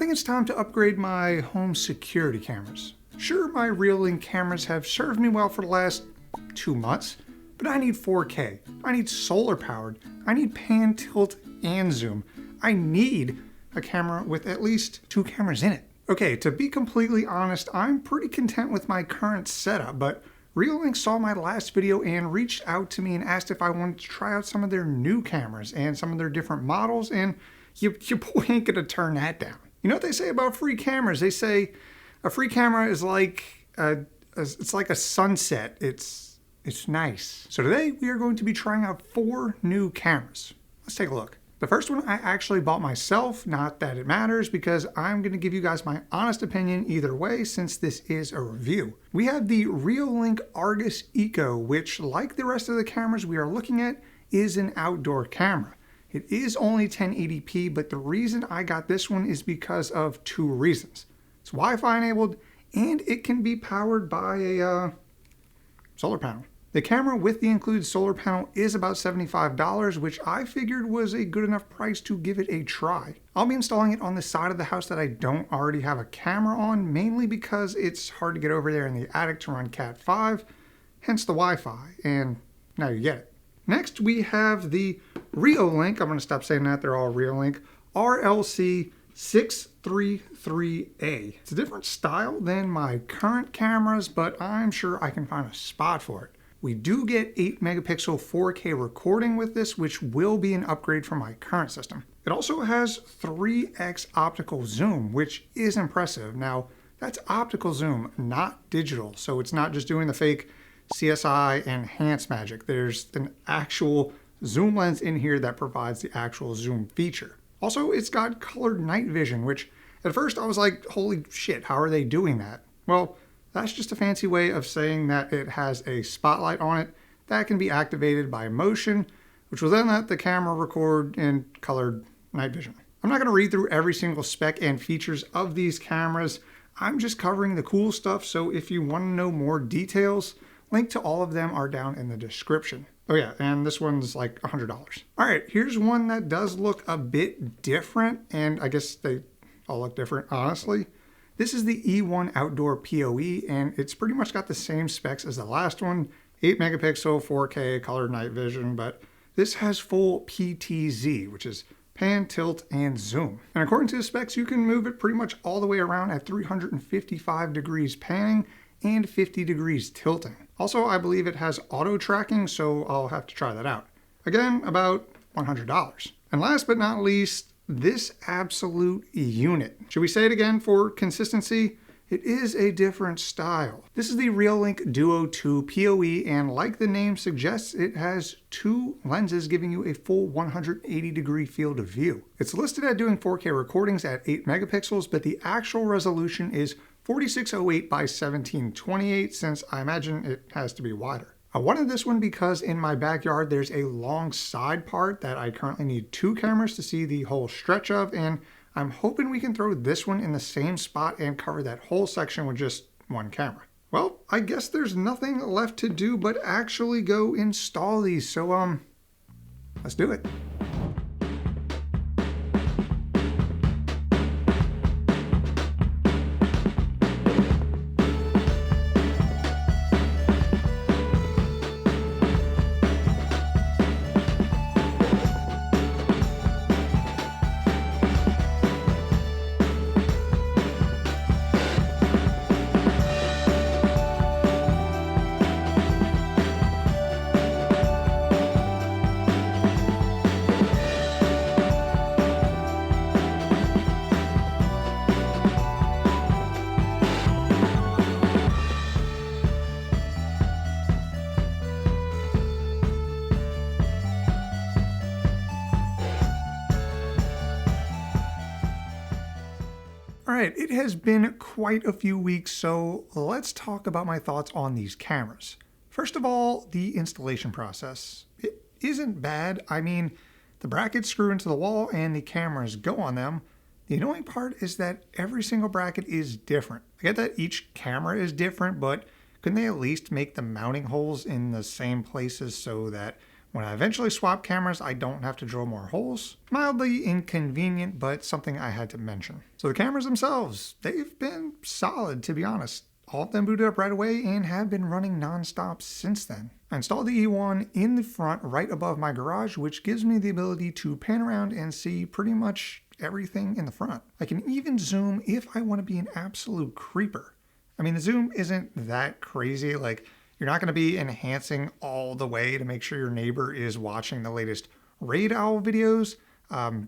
think it's time to upgrade my home security cameras. Sure, my Reolink cameras have served me well for the last 2 months, but I need 4K, I need solar powered, I need pan, tilt, and zoom. I need a camera with at least 2 cameras in it. Okay, to be completely honest, I'm pretty content with my current setup, but Reolink saw my last video and reached out to me and asked if I wanted to try out some of their new cameras and some of their different models, and your boy ain't gonna turn that down. You know what they say about free cameras? They say a free camera is like it's like a sunset. It's nice. So today we are going to be trying out 4 new cameras. Let's take a look. The first one I actually bought myself, not that it matters, because I'm going to give you guys my honest opinion either way since this is a review. We have the Reolink Argus Eco, which, like the rest of the cameras we are looking at, is an outdoor camera. It is only 1080p, but the reason I got this one is because of 2 reasons. It's Wi-Fi enabled, and it can be powered by a solar panel. The camera with the included solar panel is about $75, which I figured was a good enough price to give it a try. I'll be installing it on the side of the house that I don't already have a camera on, mainly because it's hard to get over there in the attic to run Cat 5, hence the Wi-Fi, and now you get it. Next, we have the Reolink, I'm going to stop saying that, they're all Reolink, RLC-833a. It's a different style than my current cameras, but I'm sure I can find a spot for it. We do get 8 megapixel 4K recording with this, which will be an upgrade from my current system. It also has 3x optical zoom, which is impressive. Now, that's optical zoom, not digital, so it's not just doing the fake CSI enhanced magic. There's an actual zoom lens in here that provides the actual zoom feature. Also, it's got colored night vision, which at first I was like, holy shit, how are they doing that? Well, that's just a fancy way of saying that it has a spotlight on it that can be activated by motion, which will then let the camera record in colored night vision. I'm not going to read through every single spec and features of these cameras. I'm just covering the cool stuff, so if you want to know more details, link to all of them are down in the description. Oh yeah, and this one's like $100. All right, here's one that does look a bit different, and I guess they all look different, honestly. This is the E1 Outdoor PoE, and it's pretty much got the same specs as the last one, 8 megapixel, 4K, colored night vision, but this has full PTZ, which is pan, tilt, and zoom. And according to the specs, you can move it pretty much all the way around at 355 degrees panning and 50 degrees tilting. Also, I believe it has auto tracking, so I'll have to try that out. Again, about $100. And last but not least, this absolute unit. Should we say it again for consistency? It is a different style. This is the Reolink Duo 2 PoE, and like the name suggests, it has 2 lenses giving you a full 180 degree field of view. It's listed at doing 4K recordings at 8 megapixels, but the actual resolution is 4608 by 1728, since I imagine it has to be wider. I wanted this one because in my backyard there's a long side part that I currently need 2 cameras to see the whole stretch of, and I'm hoping we can throw this one in the same spot and cover that whole section with just 1 camera. Well, I guess there's nothing left to do but actually go install these, so let's do it. All right, it has been quite a few weeks, so let's talk about my thoughts on these cameras. First of all, the installation process. It isn't bad. I mean, the brackets screw into the wall and the cameras go on them. The annoying part is that every single bracket is different. I get that each camera is different, but couldn't they at least make the mounting holes in the same places so that When I eventually swap cameras, I don't have to drill more holes. Mildly inconvenient, but something I had to mention. So the cameras themselves, they've been solid, to be honest. All of them booted up right away and have been running non-stop since then. I installed the E1 in the front right above my garage, which gives me the ability to pan around and see pretty much everything in the front. I can even zoom if I want to be an absolute creeper. I mean, the zoom isn't that crazy. Like, you're not going to be enhancing all the way to make sure your neighbor is watching the latest Raid Owl videos.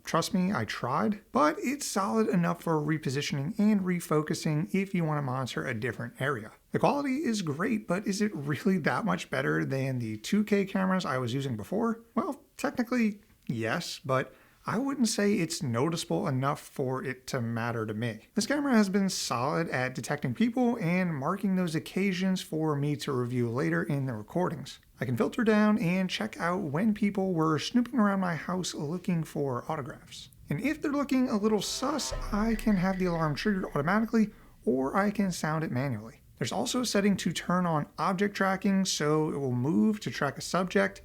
Trust me, I tried, but it's solid enough for repositioning and refocusing if you want to monitor a different area. The quality is great, but is it really that much better than the 2K cameras I was using before? Well, technically, yes, but I wouldn't say it's noticeable enough for it to matter to me. This camera has been solid at detecting people and marking those occasions for me to review later in the recordings. I can filter down and check out when people were snooping around my house looking for autographs. And if they're looking a little sus, I can have the alarm triggered automatically, or I can sound it manually. There's also a setting to turn on object tracking, so it will move to track a subject.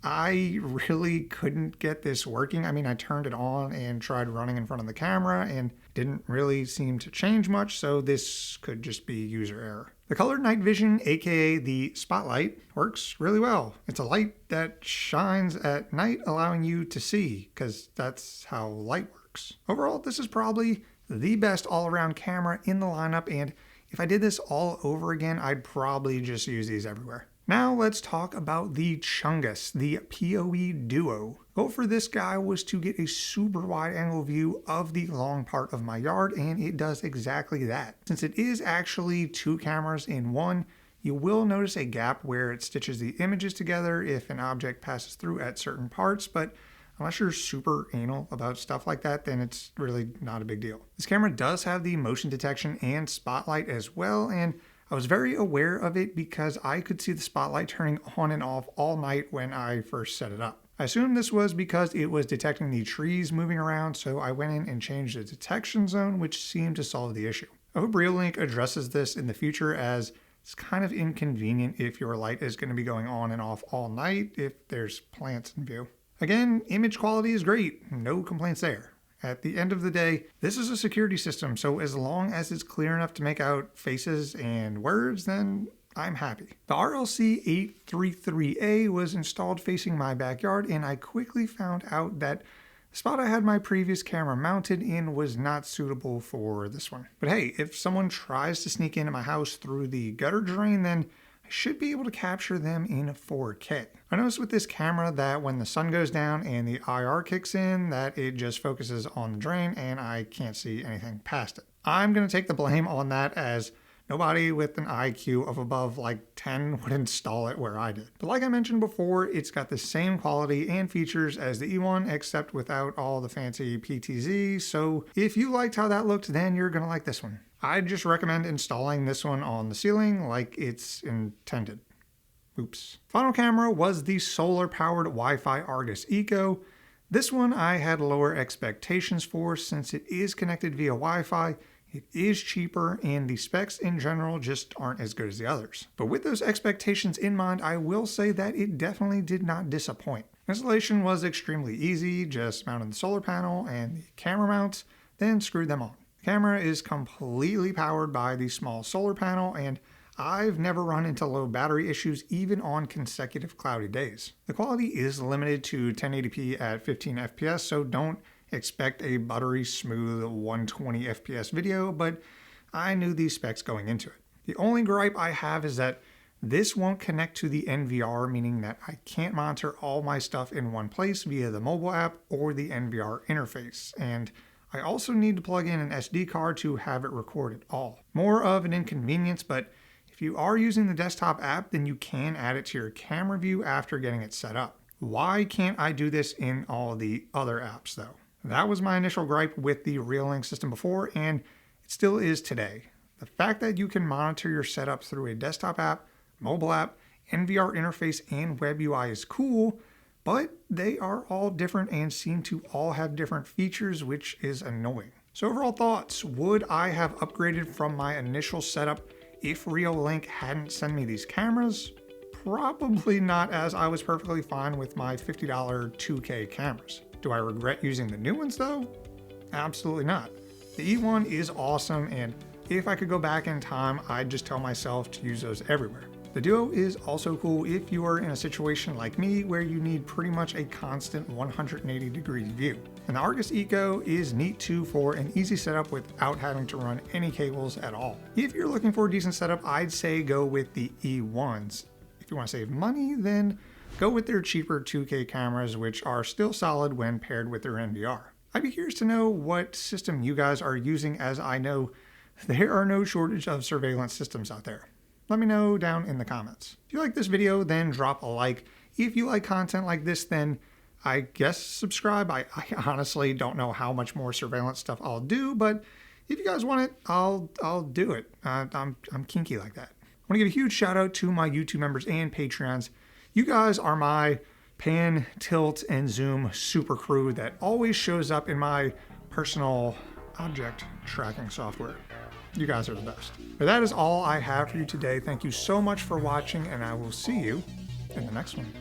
I really couldn't get this working. I mean, I turned it on and tried running in front of the camera and didn't really seem to change much, so this could just be user error. The color night vision, aka the spotlight, works really well. It's a light that shines at night, allowing you to see, because that's how light works. Overall, this is probably the best all-around camera in the lineup, and if I did this all over again, I'd probably just use these everywhere. Now let's talk about the Chungus, the PoE Duo. Goal for this guy was to get a super wide angle view of the long part of my yard, and it does exactly that. Since it is actually two cameras in one, you will notice a gap where it stitches the images together if an object passes through at certain parts, but unless you're super anal about stuff like that, then it's really not a big deal. This camera does have the motion detection and spotlight as well, and I was very aware of it because I could see the spotlight turning on and off all night when I first set it up. I assumed this was because it was detecting the trees moving around, so I went in and changed the detection zone, which seemed to solve the issue. I hope Reolink addresses this in the future, as it's kind of inconvenient if your light is going to be going on and off all night if there's plants in view. Again, image quality is great, no complaints there. At the end of the day, this is a security system, so as long as it's clear enough to make out faces and words, then I'm happy. The RLC-833a was installed facing my backyard, and I quickly found out that the spot I had my previous camera mounted in was not suitable for this one. But hey, if someone tries to sneak into my house through the gutter drain, then I should be able to capture them in 4K. I noticed with this camera that when the sun goes down and the IR kicks in, that it just focuses on the drain and I can't see anything past it. I'm going to take the blame on that, as nobody with an IQ of above like 10 would install it where I did. But like I mentioned before, it's got the same quality and features as the E1, except without all the fancy PTZ. So if you liked how that looked, then you're going to like this one. I'd just recommend installing this one on the ceiling like it's intended. Oops. Final camera was the solar-powered Wi-Fi Argus Eco. This one I had lower expectations for since it is connected via Wi-Fi, it is cheaper, and the specs in general just aren't as good as the others. But with those expectations in mind, I will say that it definitely did not disappoint. Installation was extremely easy, just mounted the solar panel and the camera mounts, then screwed them on. The camera is completely powered by the small solar panel, and I've never run into low battery issues even on consecutive cloudy days. The quality is limited to 1080p at 15 FPS, so don't expect a buttery smooth 120 FPS video, but I knew these specs going into it. The only gripe I have is that this won't connect to the NVR, meaning that I can't monitor all my stuff in one place via the mobile app or the NVR interface, and I also need to plug in an SD card to have it record it all. More of an inconvenience, but if you are using the desktop app, then you can add it to your camera view after getting it set up. Why can't I do this in all the other apps though? That was my initial gripe with the Reolink system before, and it still is today. The fact that you can monitor your setup through a desktop app, mobile app, NVR interface, and web UI is cool, but they are all different and seem to all have different features, which is annoying. So overall thoughts, would I have upgraded from my initial setup if Reolink hadn't sent me these cameras? Probably not, as I was perfectly fine with my $50 2K cameras. Do I regret using the new ones though? Absolutely not. The E1 is awesome, and if I could go back in time, I'd just tell myself to use those everywhere. The Duo is also cool if you are in a situation like me where you need pretty much a constant 180 degrees view. And the Argus Eco is neat too for an easy setup without having to run any cables at all. If you're looking for a decent setup, I'd say go with the E1s. If you want to save money, then go with their cheaper 2K cameras, which are still solid when paired with their NVR. I'd be curious to know what system you guys are using, as I know there are no shortage of surveillance systems out there. Let me know down in the comments. If you like this video, then drop a like. If you like content like this, then I guess subscribe. I honestly don't know how much more surveillance stuff I'll do, but if you guys want it, I'll do it. I'm kinky like that. I want to give a huge shout out to my YouTube members and Patreons. You guys are my pan, tilt, and zoom super crew that always shows up in my personal object tracking software. You guys are the best. But that is all I have for you today. Thank you so much for watching, and I will see you in the next one.